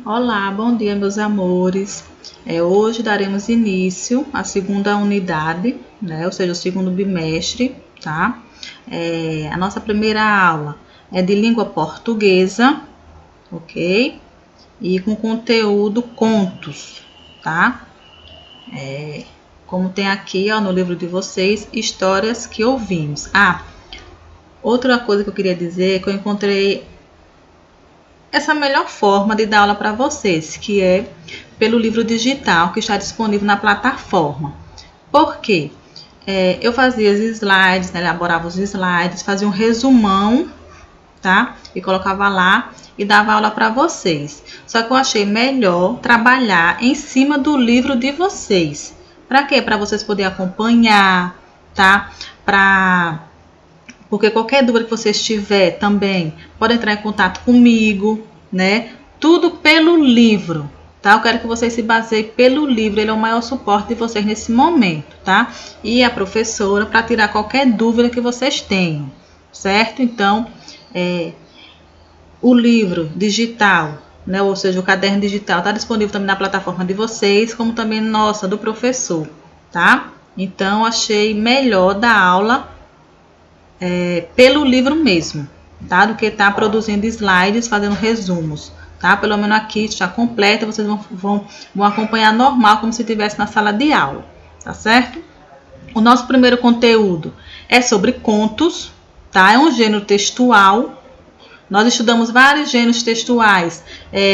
Olá, bom dia, meus amores. Hoje daremos início à segunda unidade, né? Ou seja, o segundo bimestre, tá? A nossa primeira aula é de língua portuguesa, ok? E com conteúdo contos, tá? Como tem aqui, ó, no livro de vocês, histórias que ouvimos. Outra coisa que eu queria dizer é que eu encontrei essa melhor forma de dar aula para vocês, que é pelo livro digital que está disponível na plataforma. Por quê? Eu fazia os slides, né, elaborava os slides, fazia um resumão, tá? E colocava lá e dava aula para vocês. Só que eu achei melhor trabalhar em cima do livro de vocês. Para quê? Para vocês poderem acompanhar, tá? Porque qualquer dúvida que vocês tiver também, pode entrar em contato comigo, né? Tudo pelo livro, tá? Eu quero que vocês se baseiem pelo livro, ele é o maior suporte de vocês nesse momento, tá? E a professora para tirar qualquer dúvida que vocês tenham, certo? Então, o livro digital, né? Ou seja, o caderno digital está disponível também na plataforma de vocês, como também nossa, do professor, tá? Então, achei melhor dar aula pelo livro mesmo, tá? Do que estar produzindo slides, fazendo resumos, tá? Pelo menos aqui está completa, vocês vão acompanhar normal, como se estivesse na sala de aula, tá certo? O nosso primeiro conteúdo é sobre contos, tá? É um gênero textual. Nós estudamos vários gêneros textuais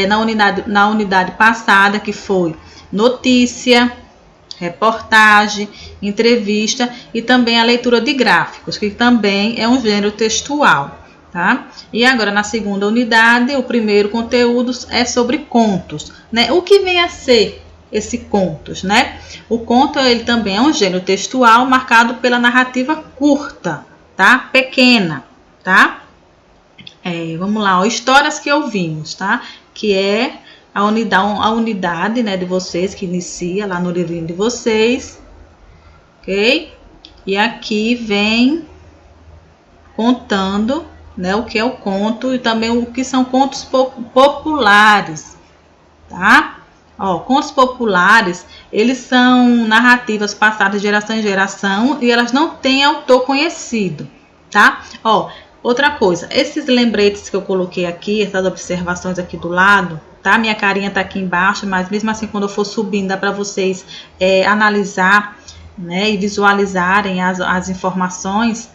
na unidade passada, que foi notícia, reportagem, entrevista e também a leitura de gráficos, que também é um gênero textual, tá? E agora na segunda unidade, o primeiro conteúdo é sobre contos, né? O que vem a ser esse contos, né? O conto, ele também é um gênero textual marcado pela narrativa curta, tá? Pequena, tá? Vamos lá, ó, histórias que ouvimos, tá? Que é a unidade, né, de vocês, que inicia lá no livrinho de vocês, ok? E aqui vem contando, né, o que é o conto e também o que são contos populares, tá? Ó, contos populares, eles são narrativas passadas de geração em geração e elas não têm autor conhecido, tá? Ó, outra coisa, esses lembretes que eu coloquei aqui, essas observações aqui do lado, tá? Minha carinha tá aqui embaixo, mas mesmo assim, quando eu for subindo, dá para vocês analisar, né, e visualizarem as informações,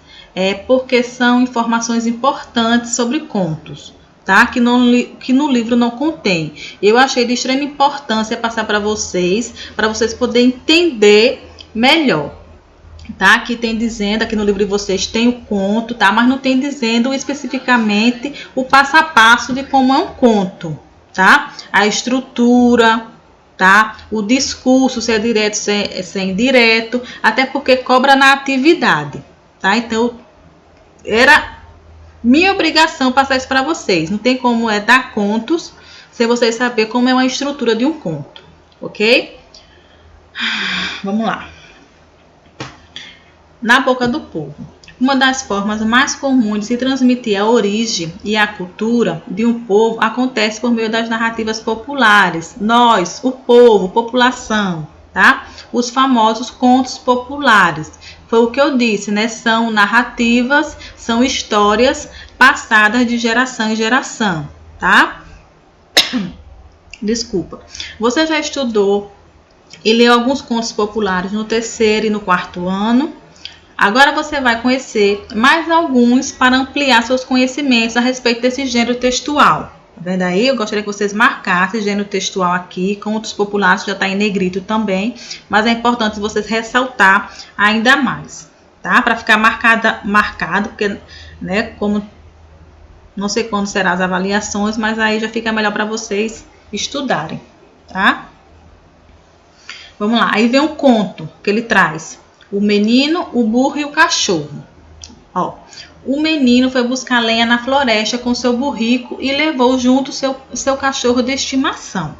porque são informações importantes sobre contos, tá? Que no livro não contém. Eu achei de extrema importância passar para vocês poderem entender melhor. Tá? Aqui tem dizendo, aqui no livro de vocês tem o conto, tá? Mas não tem dizendo especificamente o passo a passo de como é um conto, tá? A estrutura, tá? O discurso, se é direto, se é indireto, até porque cobra na atividade, tá? Então, era minha obrigação passar isso para vocês. Não tem como dar contos sem vocês saber como é uma estrutura de um conto, ok? Vamos lá. Na boca do povo. Uma das formas mais comuns de se transmitir a origem e a cultura de um povo acontece por meio das narrativas populares. Nós, o povo, população, tá? Os famosos contos populares. Foi o que eu disse, né? São narrativas, são histórias passadas de geração em geração, tá? Desculpa. Você já estudou e leu alguns contos populares no terceiro e no quarto ano? Agora você vai conhecer mais alguns para ampliar seus conhecimentos a respeito desse gênero textual. Tá vendo aí? Eu gostaria que vocês marcassem gênero textual aqui, contos populares, já está em negrito também, mas é importante vocês ressaltar ainda mais, tá? Para ficar marcado, porque, né, como não sei quando serão as avaliações, mas aí já fica melhor para vocês estudarem, tá? Vamos lá, aí vem um conto que ele traz. O menino, o burro e o cachorro. Ó, o menino foi buscar lenha na floresta com seu burrico e levou junto seu cachorro de estimação.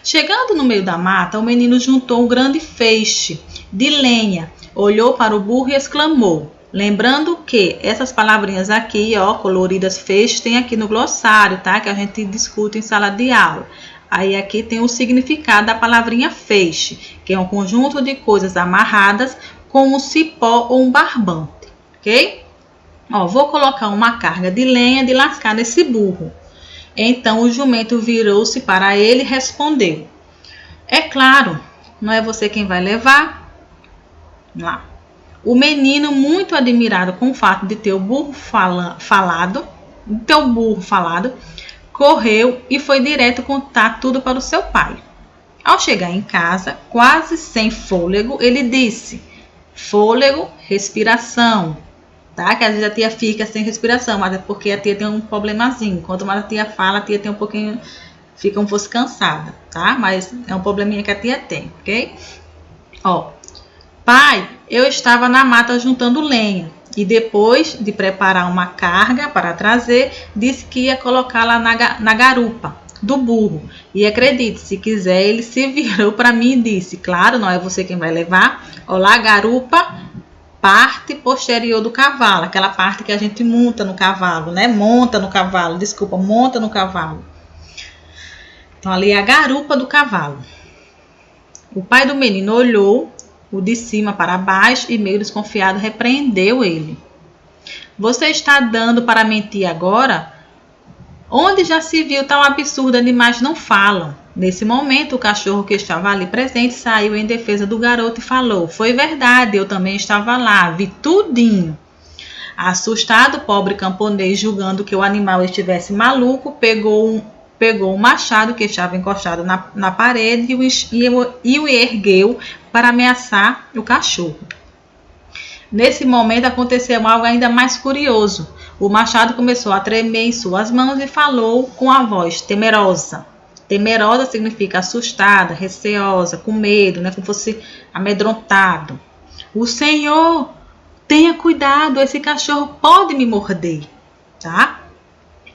Chegando no meio da mata, o menino juntou um grande feixe de lenha, olhou para o burro e exclamou: Lembrando que essas palavrinhas aqui, ó, coloridas, feixes, tem aqui no glossário, tá? Que a gente discute em sala de aula. Aí aqui tem o significado da palavrinha feixe, que é um conjunto de coisas amarradas com um cipó ou um barbante, ok? Ó, vou colocar uma carga de lenha de lascar nesse burro. Então o jumento virou-se para ele e respondeu: é claro, não é você quem vai levar? Lá. O menino, muito admirado com o fato de ter o burro falado, correu e foi direto contar tudo para o seu pai. Ao chegar em casa, quase sem fôlego, ele disse: fôlego, respiração. Tá? Que às vezes a tia fica sem respiração, mas é porque a tia tem um problemazinho. Quanto mais a tia fala, a tia tem um pouquinho, fica um pouco cansada, tá? Mas é um probleminha que a tia tem, ok? Ó. Pai, eu estava na mata juntando lenha e depois de preparar uma carga para trazer, disse que ia colocá-la na garupa do burro. E acredite, se quiser, ele se virou para mim e disse: claro, não é você quem vai levar. Olá, garupa, parte posterior do cavalo, aquela parte que a gente monta no cavalo, né? Monta no cavalo. Então, ali é a garupa do cavalo. O pai do menino olhou o de cima para baixo e, meio desconfiado, repreendeu ele. Você está dando para mentir agora? Onde já se viu tal absurdo? Animais não falam. Nesse momento, o cachorro que estava ali presente saiu em defesa do garoto e falou: foi verdade, eu também estava lá, vi tudinho. Assustado, o pobre camponês, julgando que o animal estivesse maluco, pegou um machado que estava encostado na parede e o ergueu para ameaçar o cachorro. Nesse momento aconteceu algo ainda mais curioso. O machado começou a tremer em suas mãos e falou com a voz temerosa. Temerosa significa assustada, receosa, com medo, né? Como fosse amedrontado. O Senhor, tenha cuidado, esse cachorro pode me morder, tá?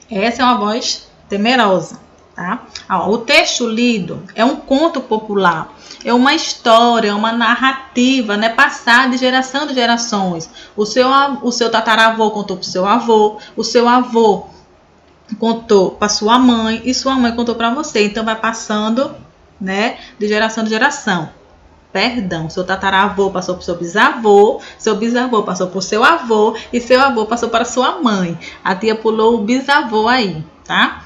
Essa é uma voz temerosa, tá? O texto lido é um conto popular, é uma história, uma narrativa, né, passada de geração de gerações. O seu tataravô contou para o seu avô contou para sua mãe e sua mãe contou para você. Então vai passando, né, de geração em geração. Perdão, seu tataravô passou para seu bisavô passou para o seu avô e seu avô passou para sua mãe. A tia pulou o bisavô aí, tá?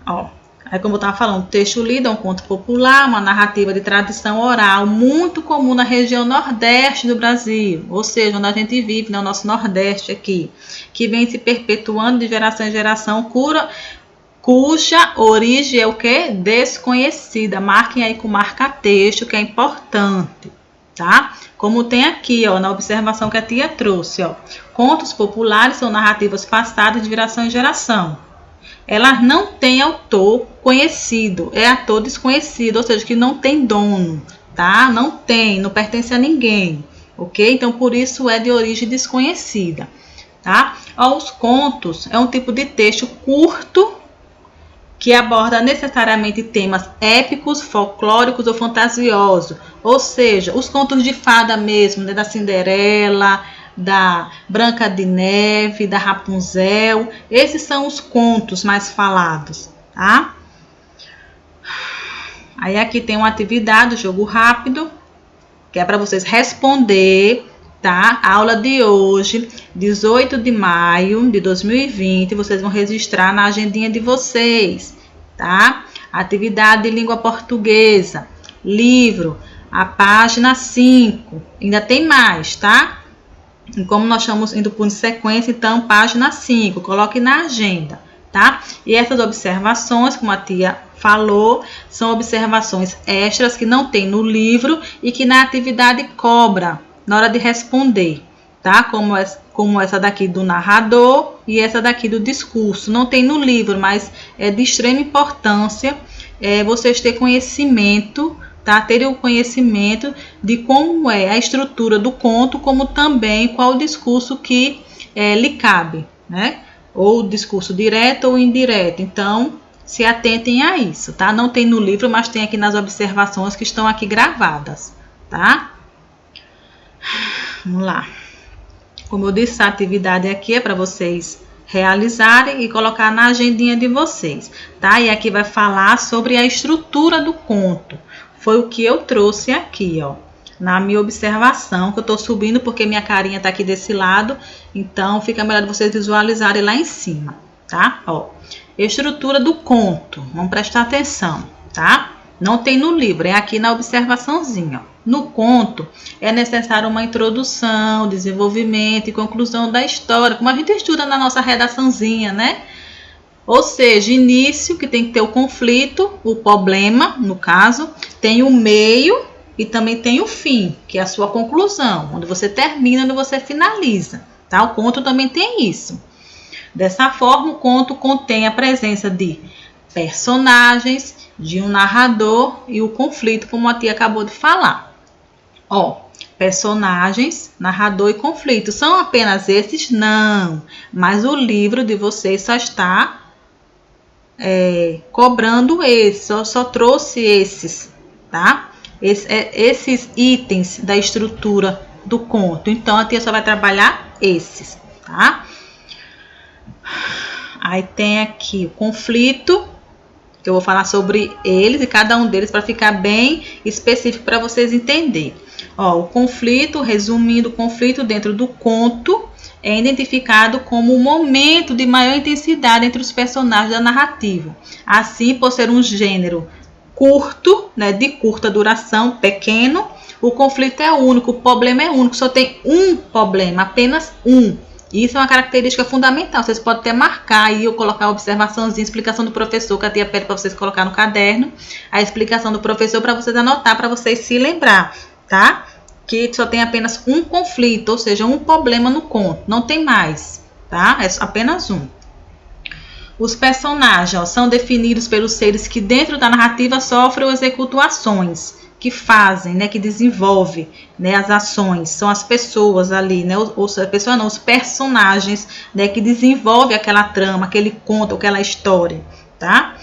Ó, aí como eu estava falando, o texto lido é um conto popular, uma narrativa de tradição oral muito comum na região nordeste do Brasil, ou seja, onde a gente vive, né, o nosso nordeste aqui, que vem se perpetuando de geração em geração, cuja origem é o que? Desconhecida. Marquem aí com marca-texto, que é importante, tá? Como tem aqui, ó, na observação que a tia trouxe, ó. Contos populares são narrativas passadas de geração em geração. Elas não têm autor conhecido, é autor desconhecido, ou seja, que não tem dono, tá? Não pertence a ninguém, ok? Então, por isso é de origem desconhecida, tá? Ó, os contos é um tipo de texto curto, que aborda necessariamente temas épicos, folclóricos ou fantasiosos, ou seja, os contos de fada mesmo, né, da Cinderela, da Branca de Neve, da Rapunzel, esses são os contos mais falados, tá? Aí aqui tem uma atividade, jogo rápido, que é para vocês responder, tá? A aula de hoje, 18 de maio de 2020, vocês vão registrar na agendinha de vocês, tá? Atividade de língua portuguesa, livro, a página 5, ainda tem mais, tá? E como nós estamos indo por sequência, então, página 5, coloque na agenda, tá? E essas observações, como a tia falou, são observações extras que não tem no livro e que na atividade cobra na hora de responder, tá? Como essa daqui do narrador e essa daqui do discurso. Não tem no livro, mas é de extrema importância vocês terem conhecimento, tá? Terem o conhecimento de como é a estrutura do conto, como também qual o discurso que lhe cabe, né? Ou discurso direto ou indireto. Então, se atentem a isso, tá? Não tem no livro, mas tem aqui nas observações que estão aqui gravadas, tá? Vamos lá. Como eu disse, a atividade aqui é para vocês realizarem e colocar na agendinha de vocês, tá? E aqui vai falar sobre a estrutura do conto. Foi o que eu trouxe aqui, ó, na minha observação, que eu tô subindo porque minha carinha tá aqui desse lado, então fica melhor vocês visualizarem lá em cima, tá? Ó, estrutura do conto, vamos prestar atenção, tá? Não tem no livro, é aqui na observaçãozinha, ó. No conto, é necessário uma introdução, desenvolvimento e conclusão da história, como a gente estuda na nossa redaçãozinha, né? Ou seja, início, que tem que ter o conflito, o problema, no caso, tem o meio e também tem o fim, que é a sua conclusão, onde você termina, onde você finaliza, tá? O conto também tem isso. Dessa forma, o conto contém a presença de personagens, de um narrador e o conflito, como a tia acabou de falar. Ó, personagens, narrador e conflito. São apenas esses? Não. Mas o livro de vocês só está cobrando esses. Só trouxe esses, tá? Esses itens da estrutura do conto. Então, a tia só vai trabalhar esses, tá? Aí tem aqui o conflito, que eu vou falar sobre eles e cada um deles para ficar bem específico para vocês entenderem. Ó, o conflito, resumindo, o conflito dentro do conto é identificado como um momento de maior intensidade entre os personagens da narrativa. Assim, por ser um gênero curto, né, de curta duração, pequeno, o conflito é único, o problema é único, só tem um problema, apenas um. Isso é uma característica fundamental. Vocês podem até marcar aí ou colocar a observaçãozinha, explicação do professor, que a tia pede para vocês colocar no caderno. A explicação do professor para vocês anotar, para vocês se lembrar, tá? Que só tem apenas um conflito, ou seja, um problema no conto. Não tem mais, tá? É apenas um. Os personagens, ó, são definidos pelos seres que dentro da narrativa sofrem ou executam ações, que fazem, né, que desenvolve, né, as ações, são as pessoas ali, né, os personagens, né, que desenvolvem aquela trama, aquele conto, aquela história, tá?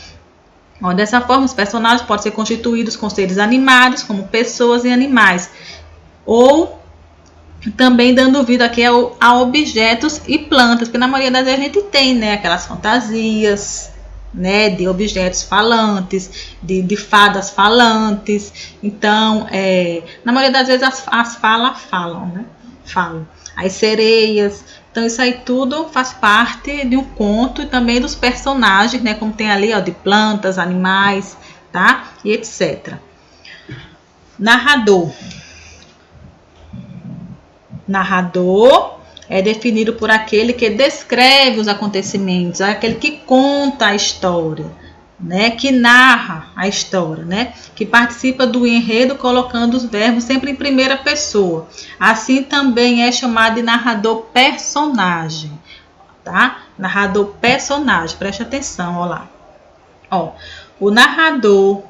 Ó, dessa forma, os personagens podem ser constituídos com seres animados, como pessoas e animais, ou também dando vida aqui a objetos e plantas, porque na maioria das vezes a gente tem, né, aquelas fantasias, né, de objetos falantes, de fadas falantes. Então, na maioria das vezes as falas falam, né? Falam. As sereias. Então, isso aí tudo faz parte de um conto e também dos personagens, né? Como tem ali, ó, de plantas, animais, tá? E etc. Narrador. Narrador é definido por aquele que descreve os acontecimentos, aquele que conta a história, né? Que narra a história, né? Que participa do enredo colocando os verbos sempre em primeira pessoa. Assim também é chamado de narrador personagem, tá? Narrador personagem, preste atenção, ó lá. Ó, o narrador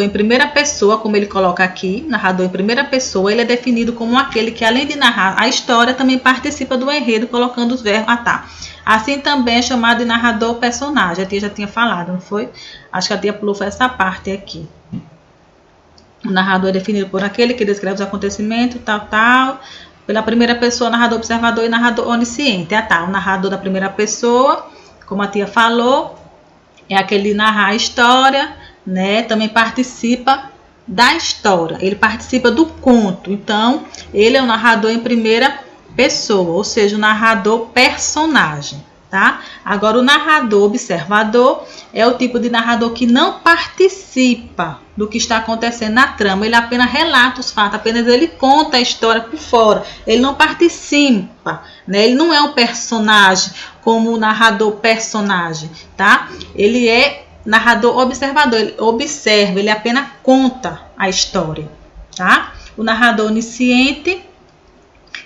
em primeira pessoa, como ele coloca aqui, narrador em primeira pessoa, ele é definido como aquele que, além de narrar a história, também participa do enredo, colocando os verbos. Ah, tá. Assim também é chamado de narrador personagem. A tia já tinha falado, não foi? Acho que a tia pulou essa parte aqui. O narrador é definido por aquele que descreve os acontecimentos, tal. Pela primeira pessoa, narrador observador e narrador onisciente. Ah, tá. O narrador da primeira pessoa, como a tia falou, é aquele que narra a história, né, também participa da história, ele participa do conto, então ele é o narrador em primeira pessoa, ou seja, o narrador personagem, tá? Agora o narrador observador é o tipo de narrador que não participa do que está acontecendo na trama, ele apenas relata os fatos, apenas ele conta a história por fora, ele não participa, né? Ele não é um personagem como o narrador personagem, tá? Ele é narrador observador, ele observa, ele apenas conta a história, tá? O narrador onisciente,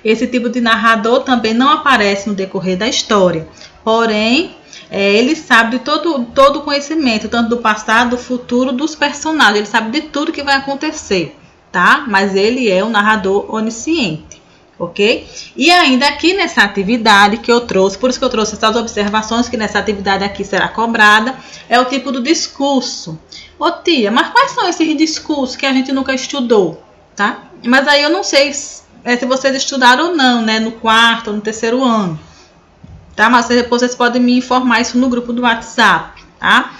esse tipo de narrador também não aparece no decorrer da história, porém, ele sabe de todo o conhecimento, tanto do passado, do futuro, dos personagens, ele sabe de tudo que vai acontecer, tá? Mas ele é um narrador onisciente. Ok? E ainda aqui nessa atividade que eu trouxe, por isso que eu trouxe essas observações, que nessa atividade aqui será cobrada, é o tipo do discurso. Ô tia, mas quais são esses discursos que a gente nunca estudou, tá? Mas aí eu não sei se vocês estudaram ou não, né? No quarto ou no terceiro ano. Tá? Mas depois vocês podem me informar isso no grupo do WhatsApp, tá?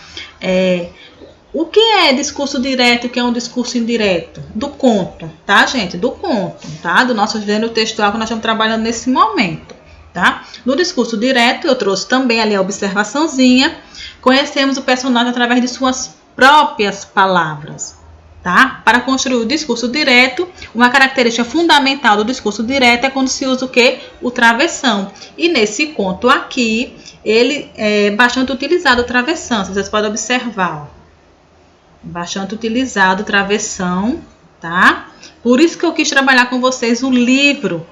O que é discurso direto e o que é um discurso indireto? Do conto, tá, gente? Do conto, tá? Do nosso gênero textual que nós estamos trabalhando nesse momento, tá? No discurso direto, eu trouxe também ali a observaçãozinha. Conhecemos o personagem através de suas próprias palavras, tá? Para construir o discurso direto, uma característica fundamental do discurso direto é quando se usa o quê? O travessão. E nesse conto aqui, ele é bastante utilizado o travessão, vocês podem observar, ó. Bastante utilizado o travessão, tá? Por isso que eu quis trabalhar com vocês o livro,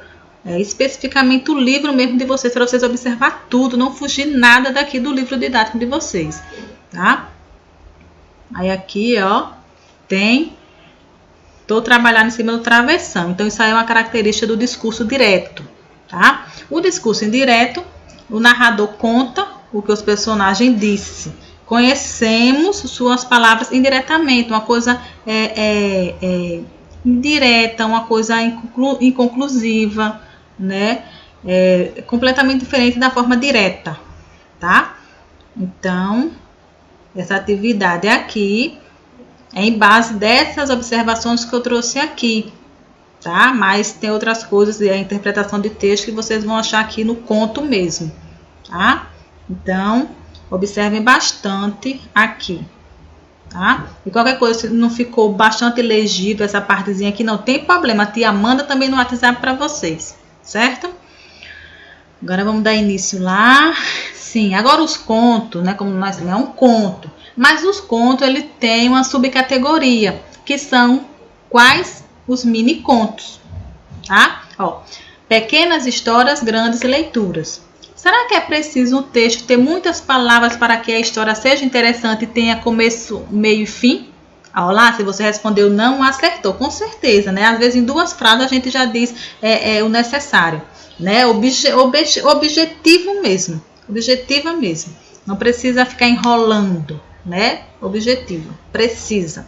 especificamente o livro mesmo de vocês, para vocês observar tudo, não fugir nada daqui do livro didático de vocês, tá? Aí aqui, ó, tô trabalhando em cima do travessão, então isso aí é uma característica do discurso direto, tá? O discurso indireto, o narrador conta o que os personagens disse. Conhecemos suas palavras indiretamente, uma coisa indireta, uma coisa inconclusiva, né? Completamente diferente da forma direta, tá? Então, essa atividade aqui é em base dessas observações que eu trouxe aqui, tá? Mas tem outras coisas, a interpretação de texto que vocês vão achar aqui no conto mesmo, tá? Então, observem bastante aqui, tá? E qualquer coisa, se não ficou bastante legível essa partezinha aqui, não tem problema. A tia manda também no WhatsApp para vocês, certo? Agora vamos dar início lá. Sim, agora os contos, né? Como nós é um conto, mas os contos ele tem uma subcategoria, que são quais? Os mini contos, tá? Ó, pequenas histórias, grandes leituras. Será que é preciso um texto ter muitas palavras para que a história seja interessante e tenha começo, meio e fim? Olá, se você respondeu não, acertou, com certeza, né? Às vezes em 2 frases a gente já diz o necessário, né? Objetivo mesmo, objetiva mesmo. Não precisa ficar enrolando, né? Objetivo, precisa.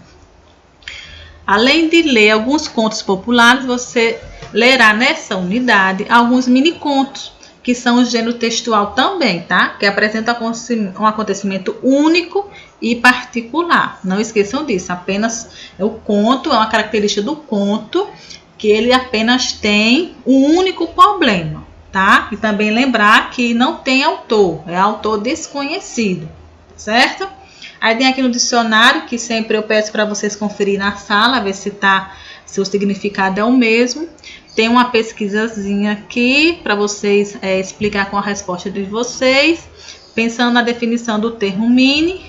Além de ler alguns contos populares, você lerá nessa unidade alguns mini contos, que são o gênero textual também, tá? Que apresenta um acontecimento único e particular. Não esqueçam disso, apenas o conto é uma característica do conto, que ele apenas tem um único problema, tá? E também lembrar que não tem autor, é autor desconhecido, certo? Aí tem aqui no dicionário, que sempre eu peço para vocês conferir na sala, ver se o significado é o mesmo. Tem uma pesquisazinha aqui para vocês explicar com a resposta de vocês. Pensando na definição do termo mini,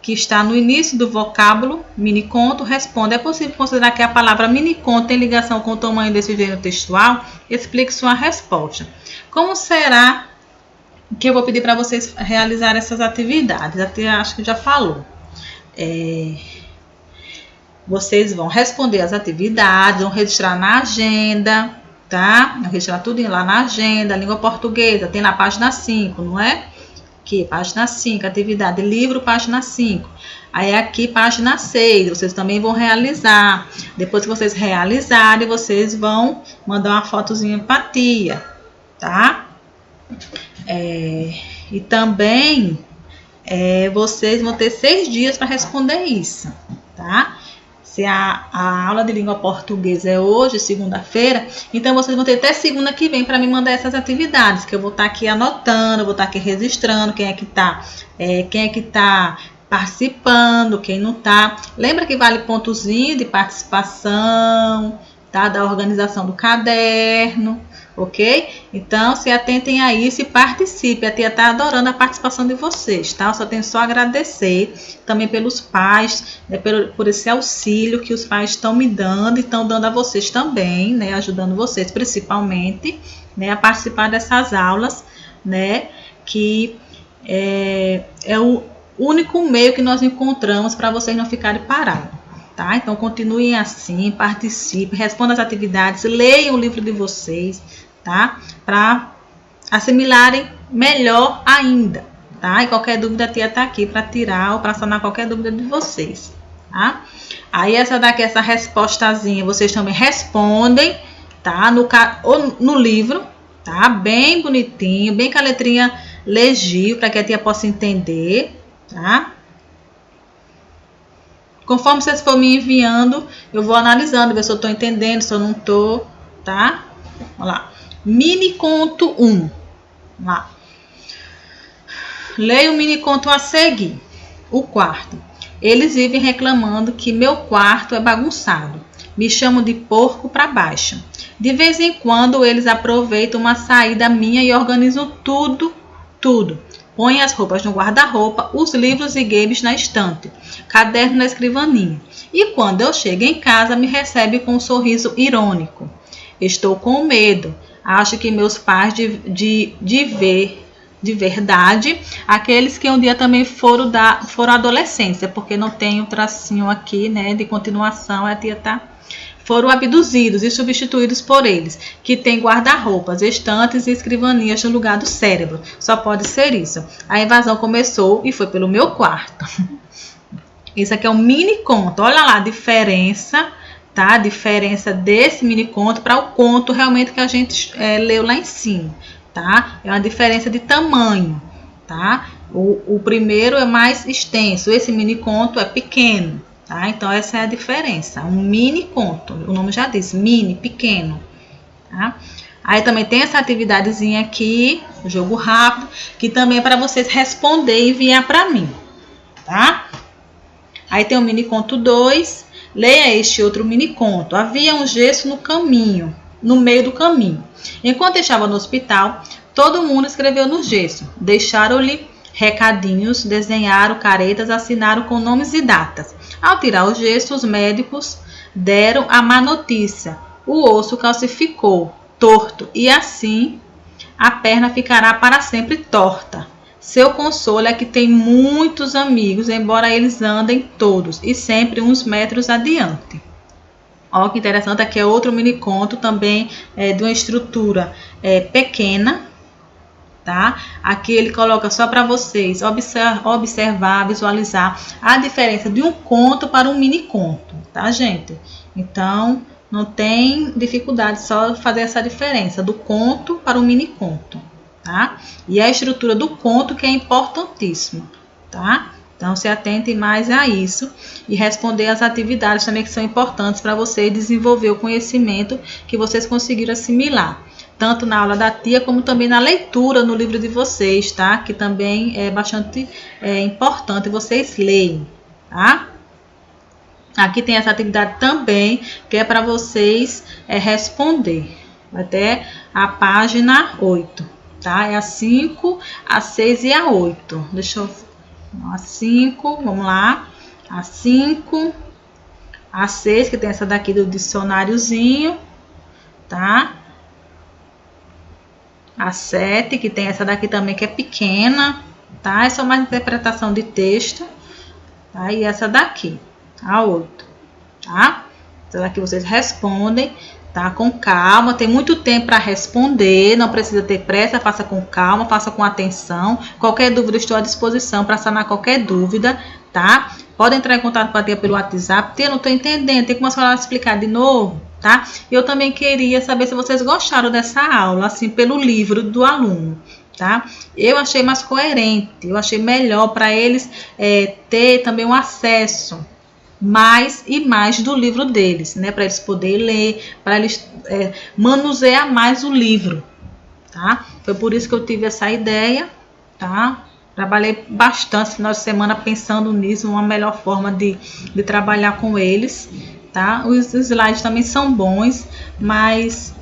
que está no início do vocábulo, mini conto, responde: é possível considerar que a palavra mini conto tem ligação com o tamanho desse gênero textual? Explique sua resposta. Como será que eu vou pedir para vocês realizar essas atividades? Até acho que já falou. Vocês vão responder as atividades, vão registrar na agenda, tá? Vão registrar tudo lá na agenda, língua portuguesa, tem na página 5, não é? Aqui, página 5, atividade, livro, página 5. Aí aqui, página 6, vocês também vão realizar. Depois que vocês realizarem, vocês vão mandar uma fotozinha para a tia, tá? E também, vocês vão ter 6 dias para responder isso, tá? Se a aula de língua portuguesa é hoje, segunda-feira, então vocês vão ter até segunda que vem para me mandar essas atividades, que eu vou estar aqui anotando, vou estar aqui registrando quem é que está participando, quem não está. Lembra que vale pontozinho de participação, tá? Da organização do caderno, ok? Então, se atentem a isso e participem. A tia está adorando a participação de vocês, tá? Eu só tenho só agradecer também pelos pais, né, por esse auxílio que os pais estão me dando e estão dando a vocês também, né? Ajudando vocês, principalmente, né, a participar dessas aulas, né? Que é o único meio que nós encontramos para vocês não ficarem parados. Tá? Então, continuem assim, participem, respondam as atividades, leiam o livro de vocês, tá? Para assimilarem melhor ainda, tá? E qualquer dúvida, a tia tá aqui para tirar ou para sanar qualquer dúvida de vocês, tá? Aí, essa respostazinha, vocês também respondem tá? Ou no livro, tá? Bem bonitinho, bem com a letrinha legível, para que a tia possa entender, tá? Conforme vocês for me enviando, eu vou analisando, ver se eu estou entendendo, se eu não estou, tá? Vamos lá. Mini conto 1. Vamos lá. Leia o mini conto a seguir. O quarto. Eles vivem reclamando que meu quarto é bagunçado. Me chamam de porco para baixo. De vez em quando eles aproveitam uma saída minha e organizam tudo. Põem as roupas no guarda-roupa, os livros e games na estante, caderno na escrivaninha. E quando eu chego em casa, me recebe com um sorriso irônico. Estou com medo. Acho que meus pais de verdade, aqueles que um dia também foram adolescência, porque não tem o tracinho aqui, né, de continuação, a tia tá... Foram abduzidos e substituídos por eles, que tem guarda-roupas, estantes e escrivanias no lugar do cérebro. Só pode ser isso. A invasão começou e foi pelo meu quarto. Isso aqui é um mini conto. Olha lá a diferença, tá? A diferença desse mini conto para o conto realmente que a gente leu lá em cima, tá? É uma diferença de tamanho, tá? O primeiro é mais extenso, esse mini conto é pequeno. Tá? Então, essa é a diferença. Um mini conto, o nome já diz, mini, pequeno. Tá? Aí também tem essa atividadezinha aqui, jogo rápido, que também é para vocês responder e enviar para mim. Tá? Aí tem o mini conto 2. Leia este outro mini conto. Havia um gesso no caminho, no meio do caminho. Enquanto estava no hospital, todo mundo escreveu no gesso. Deixaram-lhe recadinhos, desenharam caretas, assinaram com nomes e datas. Ao tirar o gesso, os médicos deram a má notícia. O osso calcificou, torto, e assim a perna ficará para sempre torta. Seu consolo é que tem muitos amigos, embora eles andem todos e sempre uns metros adiante. Olha que interessante, aqui é outro mini conto também de uma estrutura pequena. Tá? Aqui ele coloca só para vocês observar, visualizar a diferença de um conto para um mini conto, tá, gente? Então, não tem dificuldade, só fazer essa diferença do conto para o mini conto, tá? E a estrutura do conto que é importantíssima, tá? Então, se atentem mais a isso e responder as atividades também que são importantes para você desenvolver o conhecimento que vocês conseguiram assimilar. Tanto na aula da tia, como também na leitura no livro de vocês, tá? Que também é bastante importante vocês leem, tá? Aqui tem essa atividade também, que é para vocês responder. Até a página 8, tá? É a 5, a 6 e a 8. Deixa eu... A 5, vamos lá. A 5, a 6, que tem essa daqui do dicionáriozinho, tá? A 7, que tem essa daqui também que é pequena, tá? É só mais interpretação de texto, tá? E essa daqui, a 8, tá? Essa daqui vocês respondem, tá? Com calma, tem muito tempo para responder, não precisa ter pressa, faça com calma, faça com atenção. Qualquer dúvida, estou à disposição para sanar qualquer dúvida, tá? Pode entrar em contato com a tia pelo WhatsApp. Tia, não estou entendendo, tem como a senhora explicar de novo? Tá? Eu também queria saber se vocês gostaram dessa aula, assim, pelo livro do aluno, tá? Eu achei mais coerente, eu achei melhor para eles ter também um acesso mais e mais do livro deles, né? Para eles poderem ler, para eles manusear mais o livro, tá? Foi por isso que eu tive essa ideia, tá? Trabalhei bastante esse final de semana pensando nisso, uma melhor forma de trabalhar com eles. Tá? Os slides também são bons, mas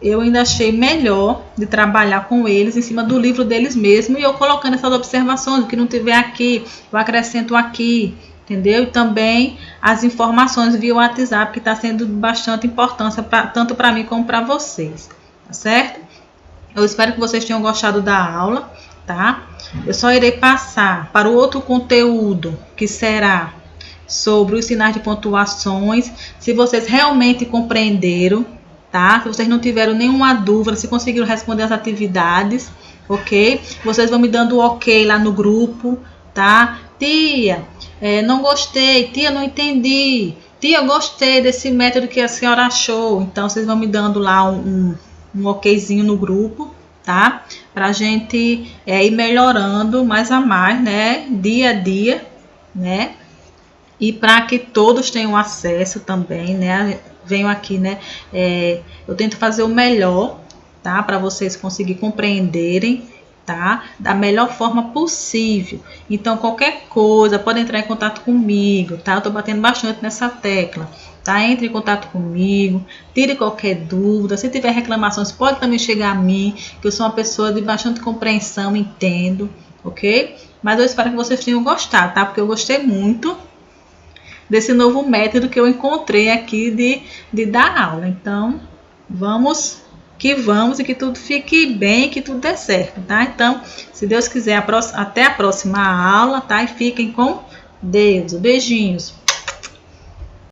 eu ainda achei melhor de trabalhar com eles em cima do livro deles mesmo e eu colocando essas observações, o que não tiver aqui, eu acrescento aqui, entendeu? E também as informações via WhatsApp, que está sendo de bastante importância, tanto para mim como para vocês, tá certo? Eu espero que vocês tenham gostado da aula, tá? Eu só irei passar para o outro conteúdo, que será sobre os sinais de pontuações, se vocês realmente compreenderam, tá? Se vocês não tiveram nenhuma dúvida, se conseguiram responder as atividades, ok? Vocês vão me dando o ok lá no grupo, tá? Tia, não gostei, tia, não entendi, Tia, eu gostei desse método que a senhora achou. Então, vocês vão me dando lá um okzinho no grupo, tá? Pra gente ir melhorando mais a mais, né? Dia a dia, né? E para que todos tenham acesso também, né? Venho aqui, né? Eu tento fazer o melhor, tá? Para vocês conseguirem compreenderem, tá? Da melhor forma possível. Então, qualquer coisa, pode entrar em contato comigo, tá? Eu tô batendo bastante nessa tecla, tá? Entre em contato comigo, tire qualquer dúvida. Se tiver reclamações, pode também chegar a mim, que eu sou uma pessoa de bastante compreensão, entendo, ok? Mas eu espero que vocês tenham gostado, tá? Porque eu gostei muito desse novo método que eu encontrei aqui de dar aula. Então, vamos e que tudo fique bem, que tudo dê certo, tá? Então, se Deus quiser, até a próxima aula, tá? E fiquem com Deus. Beijinhos.